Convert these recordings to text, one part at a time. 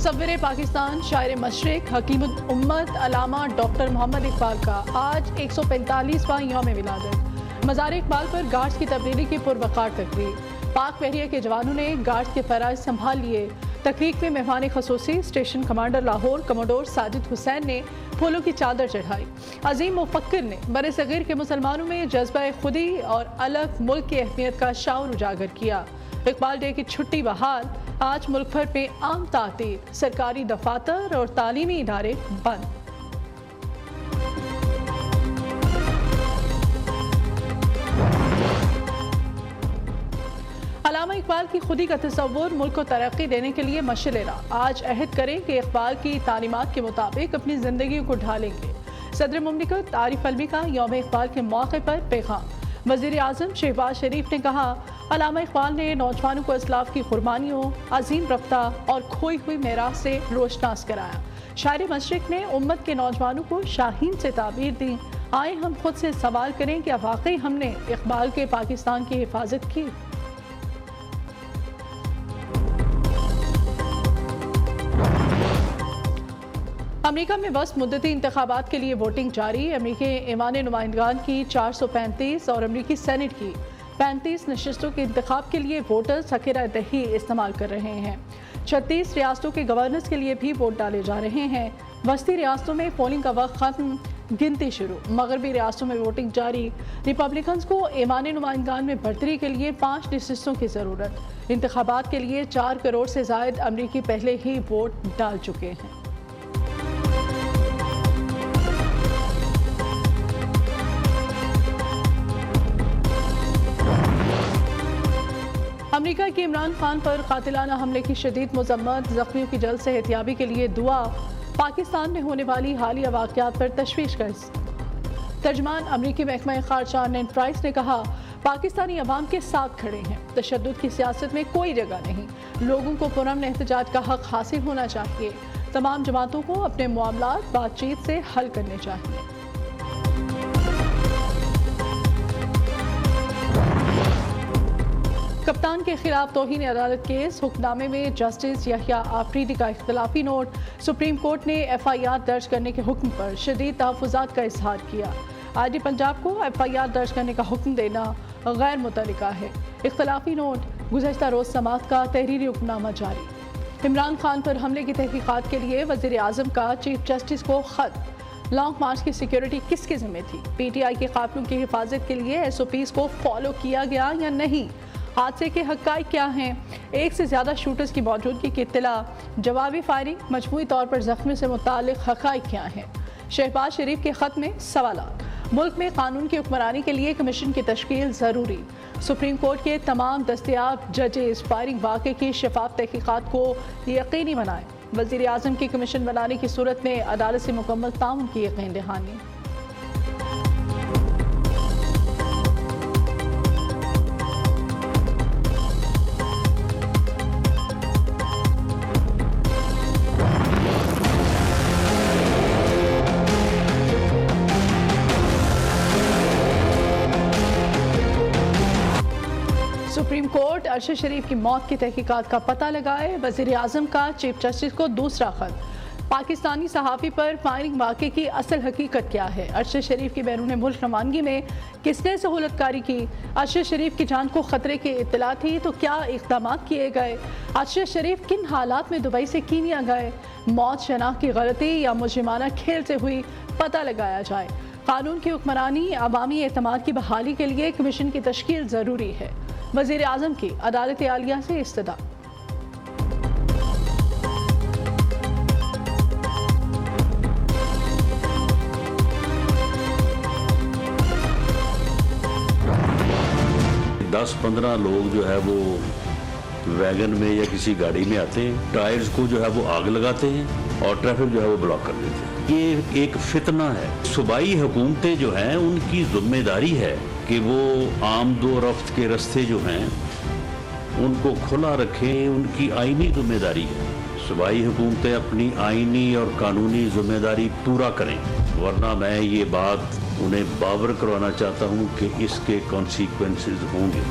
मुसव्विर पाकिस्तान, शायर मशरिक, हकीमुल उम्मत अल्लामा डॉक्टर मोहम्मद इकबाल का आज 145वां यौम विलादत। मज़ार इकबाल पर गार्ड्स की तब्दीली की पुरवकार तकरीर। पाक बहरिया के जवानों ने गार्ड्स के फ़राइज़ संभाल लिए। तकरीर में मेहमान खसूसी station commander Lahore commodore Sajid Hussain ने फूलों की चादर चढ़ाई। अजीम मुफक्किर ने बरे सगीर के मुसलमानों में जज्बा खुदी और अलग मुल्क की अहमियत का शाऊर उजागर किया। इकबाल डे की छुट्टी बहाल। आज मुल्क भर में आम तातील, सरकारी दफातर और तालीमी इदारे बंद। अल्लामा इकबाल की खुदी का तस्वुर मुल्क को तरक्की देने के लिए मशअल राह। आज अहद करें कि इकबाल की तालीमात के मुताबिक अपनी जिंदगी को ढालेंगे। सदर मुमलिकत आरिफ अलवी का यौम इकबाल के मौके पर पैगाम। वज़ीर आज़म शहबाज शरीफ ने कहा, अल्लामा इकबाल ने नौजवानों को इस्लाफ की कुर्बानियों, अजीम रफ्ता और खोई हुई मेरास से रोशनास कराया। शायर मशरिक ने उम्मत के नौजवानों को शाहीन से ताबीर दी। आए हम खुद से सवाल करें, क्या वाकई हमने इकबाल के पाकिस्तान की हिफाजत की? अमेरिका में वस्त मुद्दती इंतखाबात के लिए वोटिंग जारी। अमेरिकी ईमान नुमाइंदगान की 435 और अमेरिकी सेनेट की 35 नशिस्तों के इंतखाब के लिए वोटर्स हकीरा दही इस्तेमाल कर रहे हैं। 36 रियासतों के गवर्नर्स के लिए भी वोट डाले जा रहे हैं। वस्ती रियासतों में पोलिंग का वक्त खत्म, गिनती शुरू। मगरबी रियासतों में वोटिंग जारी। रिपब्लिकन्स को ईमान नुमाइंदगान में बढ़तरी के लिए 5 नशिस्तों की ज़रूरत। इंतखाबात के लिए 4 करोड़ से ज़ायद अमरीकी पहले ही वोट डाल चुके हैं। अमेरिका के इमरान खान पर कातिलाना हमले की शदीद मजम्मत। जख्मियों की जल्द सेहतियाबी के लिए दुआ। पाकिस्तान में होने वाली हालिया वाक़यात पर तशवीश का इज़हार। तर्जमान अमरीकी महकमा ख़ारजा नेड प्राइस ने कहा, पाकिस्तानी अवाम के साथ खड़े हैं। तशद्दुद की सियासत में कोई जगह नहीं। लोगों को पुरअमन एहतजाज का हक हासिल होना चाहिए। तमाम जमातों को अपने मामलात बातचीत से हल करने चाहिए। कप्तान के खिलाफ तौहीन अदालत केस। हुक्मनामे में जस्टिस यहिया आफरीदी का इख्तलाफी नोट। सुप्रीम कोर्ट ने FIR दर्ज करने के हुक्म पर शदीद तहफ़्फ़ुज़ात का इजहार किया। ID पंजाब को FIR दर्ज करने का हुक्म देना गैर मुतल्लिका है। इख्तलाफी नोट। गुज़श्ता रोज़ समाअत का तहरीरी हुक्मनामा जारी। इमरान खान पर हमले की तहकीकात के लिए वज़ीर आज़म का चीफ जस्टिस को खत। लॉन्ग मार्च की सिक्योरिटी किसके ज़िम्मे थी? PTI के काफिलों की हिफाजत के लिए SOPs को फॉलो किया गया या नहीं? हादसे के हक़ाइक़ क्या हैं? एक से ज़्यादा शूटर्स की मौजूदगी की इत्तला। जवाबी फायरिंग, मजमूई तौर पर ज़ख्मी से मुताल्लिक़ हक़ाइक़ क्या हैं? शहबाज शरीफ के ख़त में सवालात। मुल्क में कानून की हुक्मरानी के लिए कमीशन की तश्कील ज़रूरी। सुप्रीम कोर्ट के तमाम दस्तयाब जजेस फायरिंग वाक़े की शफाफ तहकीकात को यकीनी बनाएं। वज़ीर आज़म की कमीशन बनाने की सूरत में अदालत से मुकम्मल ताउन की यकीन दहानी। सुप्रीम कोर्ट अरशद शरीफ की मौत की तहकीकात का पता लगाए। वज़ीर आज़म का चीफ जस्टिस को दूसरा खत। पाकिस्तानी सहाफ़ी पर फायरिंग वाक़े की असल हकीकत क्या है? अरशद शरीफ की बैरून मुल्क रवानगी में किसने सहूलतकारी की? अरशद शरीफ की जान को ख़तरे की इत्तला थी तो क्या इक़दाम किए गए? अरशद शरीफ किन हालात में दुबई से कीनिया गए? मौत शनाख्त की गलती या मुजरिमाना खेल से हुई? पता लगाया जाए। कानून की हुक्मरानी, अवामी एतमाद की बहाली के लिए कमीशन की तश्कील ज़रूरी है। वज़ीर आज़म की अदालत आलिया से इस्तदा। दस 15 लोग जो है वो वैगन में या किसी गाड़ी में आते हैं, टायर्स को जो है वो आग लगाते हैं और ट्रैफिक जो है वो ब्लॉक कर देते हैं। ये एक फितना है। सूबाई हुकूमतें जो हैं उनकी जिम्मेदारी है कि वो आमदोरफ्त के रास्ते जो हैं उनको खुला रखें। उनकी आईनी जिम्मेदारी है। सूबाई हुकूमतें अपनी आईनी और कानूनी जिम्मेदारी पूरा करें, वरना मैं ये बात उन्हें बावर करवाना चाहता हूँ कि इसके कॉन्सिक्वेंसेस होंगे।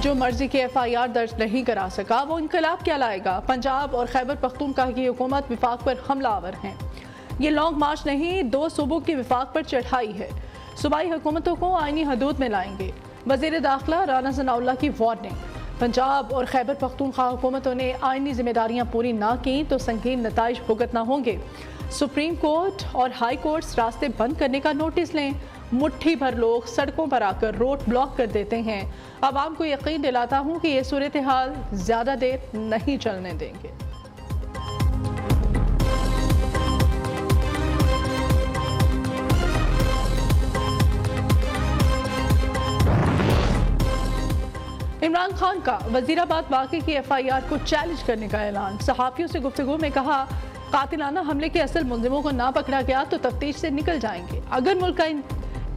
जो मर्जी की FIR दर्ज नहीं करा सका वो इनकलाब क्या लाएगा। पंजाब और खैबर पख्तूनख्वा की हुकूमत विफाक पर हमलावर हैं। ये लॉन्ग मार्च नहीं, 2 सूबों की विफाक पर चढ़ाई है। सूबाई हुकूमतों को आईनी हदूद में लाएंगे। वज़ीर दाखिला राना सनाउल्लाह की वार्निंग। पंजाब और खैबर पख्तूनख्वा हुकूमतों ने आईनी जिम्मेदारियां पूरी ना की तो संगीन नताइज भुगतना होंगे। सुप्रीम कोर्ट और हाई कोर्ट्स रास्ते बंद करने का नोटिस लें। मुट्ठी भर लोग सड़कों पर आकर रोड ब्लॉक कर देते हैं। आवाम को यकीन दिलाता हूँ कि ये सूरत हाल ज़्यादा देर नहीं चलने देंगे। इमरान खान का वजीराबाद वाक़े की FIR को चैलेंज करने का ऐलान। सहाफ़ियों से गुफ्तगू में कहा, कातिलाना हमले के असल मुलजिमों को ना पकड़ा गया तो तफ्तीश से निकल जाएंगे। अगर मुल्क का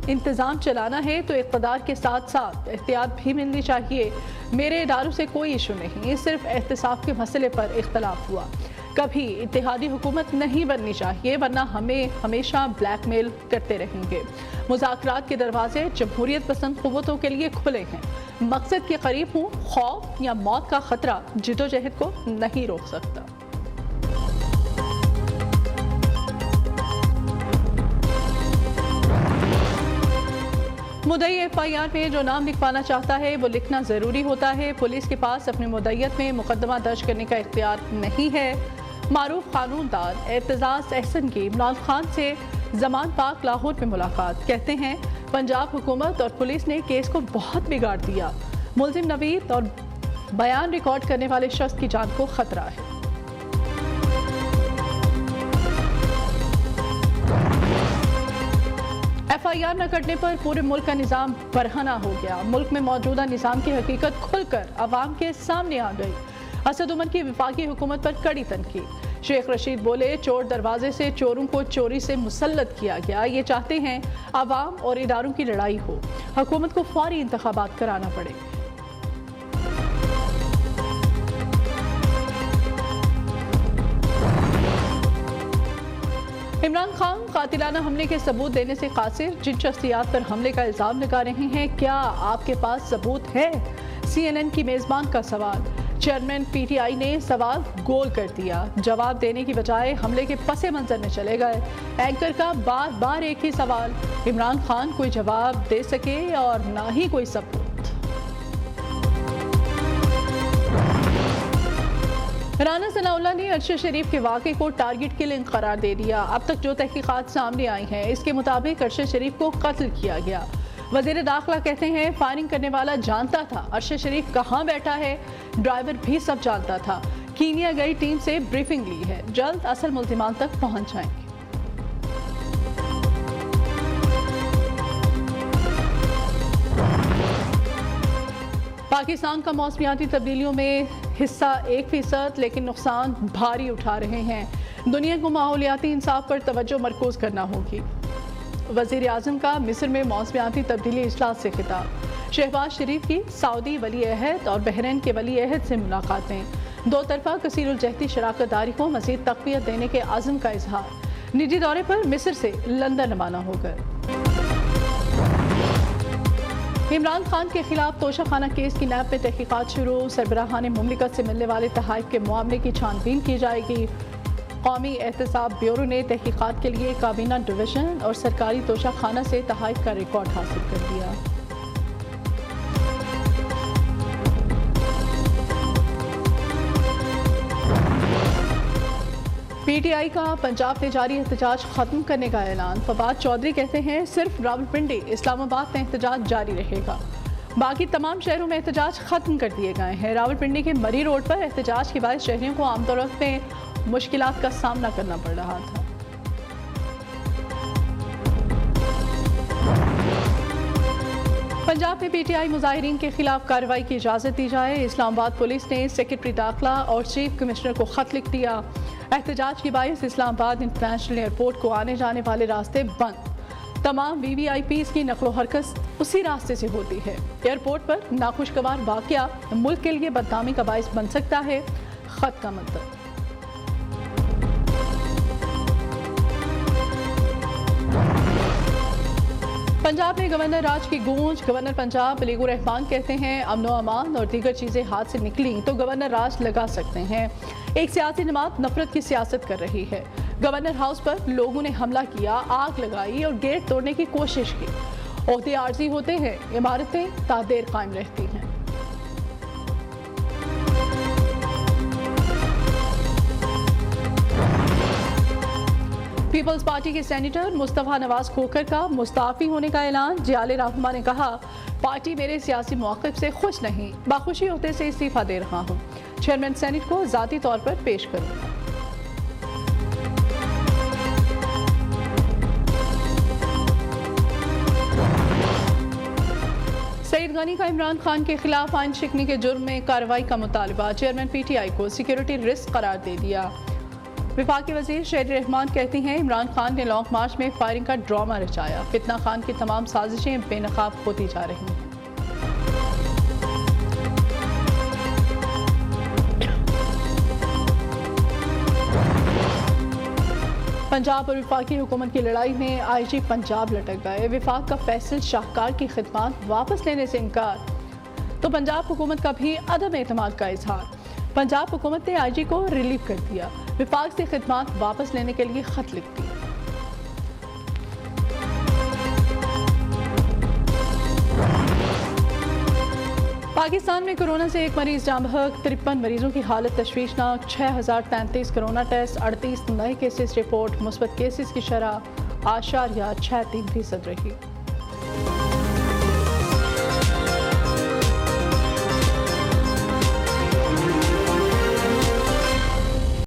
इंतज़ाम चलाना है तो इक़्तिदार के साथ साथ एहतियात भी मिलनी चाहिए। मेरे इदारों से कोई इशू नहीं, सिर्फ एहतसाब के मसले पर इख्तलाफ हुआ। कभी इत्तेहादी हुकूमत नहीं बननी चाहिए, वरना हमें हमेशा ब्लैकमेल करते रहेंगे। मुज़ाकरात के दरवाजे जमहूरियत पसंद क़ुव्वतों के लिए खुले हैं। मकसद के करीब हूँ, खौफ या मौत का खतरा जिदोजहद को नहीं रोक सकता। मुद्दई FIR में जो नाम लिखवाना चाहता है वो लिखना ज़रूरी होता है। पुलिस के पास अपनी मुद्दईयत में मुकदमा दर्ज करने का इख्तियार नहीं है। मारूफ कानूनदार एतजाज़ अहसन की इमरान खान से जमान पाक लाहौर में मुलाकात। कहते हैं पंजाब हुकूमत और पुलिस ने केस को बहुत बिगाड़ दिया। मुलजिम नवीद और बयान रिकॉर्ड करने वाले शख्स की जान को खतरा है। FIR न करने पर पूरे मुल्क का निज़ाम बरहना हो गया। मुल्क में मौजूदा निज़ाम की हकीकत खुलकर अवाम के सामने आ गई। असद उमर की वफाकी हुकूमत पर कड़ी तनकीद। शेख रशीद बोले, चोर दरवाजे से चोरों को चोरी से मुसल्लत किया गया। ये चाहते हैं अवाम और इदारों की लड़ाई हो, हुकूमत को फौरी इंतखाबात कराना पड़े। इमरान खान कातिलाना हमले के सबूत देने से कासिर। जिन शख्सियात पर हमले का इल्जाम लगा रहे हैं, क्या आपके पास सबूत है? CNN की मेज़बान का सवाल। चेयरमैन PTI ने सवाल गोल कर दिया। जवाब देने की बजाय हमले के पसे मंजर में चले गए। एंकर का बार बार एक ही सवाल। इमरान खान कोई जवाब दे सके और ना ही कोई सबूत। राना सनाउल्लाह ने अरशद शरीफ के वाक़े को टारगेट किलिंग करार दे दिया। अब तक जो तहकीकात सामने आई हैं, इसके मुताबिक अरशद शरीफ को कत्ल किया गया। वज़ीर दाखिला कहते हैं फायरिंग करने वाला जानता था अरशद शरीफ कहाँ बैठा है, ड्राइवर भी सब जानता था। कीनिया गई टीम से ब्रीफिंग ली है, जल्द असल मुल्ज़िमान तक पहुँच जाएंगे। पाकिस्तान का मौसमियाती तब्दीलियों में हिस्सा 1%, लेकिन नुकसान भारी उठा रहे हैं। दुनिया को माहौलियाती इंसाफ पर तवज्जो मरकूज करना होगी। वज़ीर आज़म का मिस्र में मौसमियाती तब्दीली इजलास से खिताब। शहबाज शरीफ की सऊदी वली अहद और बहरीन के वली अहद से मुलाकातें। दो तरफा कसीरुल-जहती शराकत दारी को मज़ीद तक़वियत देने के आज़म का इजहार। निजी दौरे पर मिस्र से लंदन रवाना होकर। इमरान खान के खिलाफ तोशाखाना केस की नैब में तहकीकात शुरू। सरबराहान मुमलिकत से मिलने वाले तहाइफ के मामले की छानबीन की जाएगी। कौमी एहतसाब ब्यूरो ने तहकीकात के लिए काबीना डिवीज़न और सरकारी तोशाखाना से तहाइफ का रिकॉर्ड हासिल कर दिया। PTI का पंजाब में जारी एहतजाज खत्म करने का ऐलान। फवाद चौधरी कहते हैं सिर्फ रावलपिंडी इस्लामाबाद में एहतजाज जारी रहेगा, बाकी तमाम शहरों में एहतजाज खत्म कर दिए गए हैं। रावलपिंडी के मरी रोड पर एहतजाज के बाद शहरियों को आमतौर पर मुश्किलात का सामना करना पड़ रहा था। पंजाब में PTI मुजाहिरीन के खिलाफ कार्रवाई की इजाज़त दी जाए। इस्लामाबाद पुलिस ने सेक्रेटरी दाखिला और चीफ कमिश्नर को खत लिख दिया। एहतजाज की बाइस इस्लामाबाद इंटरनेशनल एयरपोर्ट को आने जाने वाले रास्ते बंद। तमाम VVIPs की नकलो हरकत उसी रास्ते से होती है। एयरपोर्ट पर नाखुशगवार वाक़या मुल्क के लिए बदनामी का बाइस बन सकता है। खत का मतलब पंजाब में गवर्नर राज की गूंज। गवर्नर पंजाब अलीगुर रहमान कहते हैं अमनो अमान और दीगर चीजें हाथ से निकली तो गवर्नर राज लगा सकते हैं। एक सियासी जमात नफरत की सियासत कर रही है। गवर्नर हाउस पर लोगों ने हमला किया, आग लगाई और गेट तोड़ने की कोशिश की। ओहदे आर्जी होते हैं, इमारतें तादेर कायम रहती हैं। पीपल्स पार्टी के सेनेटर मुस्तफा नवाज खोखर का मुस्ताफी होने का ऐलान। जियाले रहमान ने कहा, पार्टी मेरे सियासी मौक़िफ़ से खुश नहीं, बाखुशी होते से इस्तीफा दे रहा हूँ। चेयरमैन सेनेट को ज़ाती तौर पर पेश करूँगा। सईद गनी का इमरान खान के खिलाफ आइन शिकनी के जुर्म में कार्रवाई का मुतालबा। चेयरमैन पीटीआई को सिक्योरिटी रिस्क करार दे दिया। विफाकी वजीर शहरी रहमान कहती हैं इमरान खान ने लॉन्ग मार्च में फायरिंग का ड्रामा रचाया। फितना खान की तमाम साजिशें बेनकाब होती जा रही हैं। पंजाब और विफाकी हुकूमत की लड़ाई में आईजी पंजाब लटक गए। विफाक का फैसल शाहकार की खिदमत वापस लेने से इनकार तो पंजाब हुकूमत का भी अदम एतमाद का इजहार। पंजाब हुकूमत ने आईजी को रिलीव कर दिया। विफाक से खिदमत वापस लेने के लिए खत लिख दिया। पाकिस्तान में कोरोना से एक मरीज जाँ बहक। 53 मरीजों की हालत तशवीशनाक। 6033 कोरोना टेस्ट, 38 नए केसेस रिपोर्ट। मुस्बत केसेस की शरह 8.63% रही।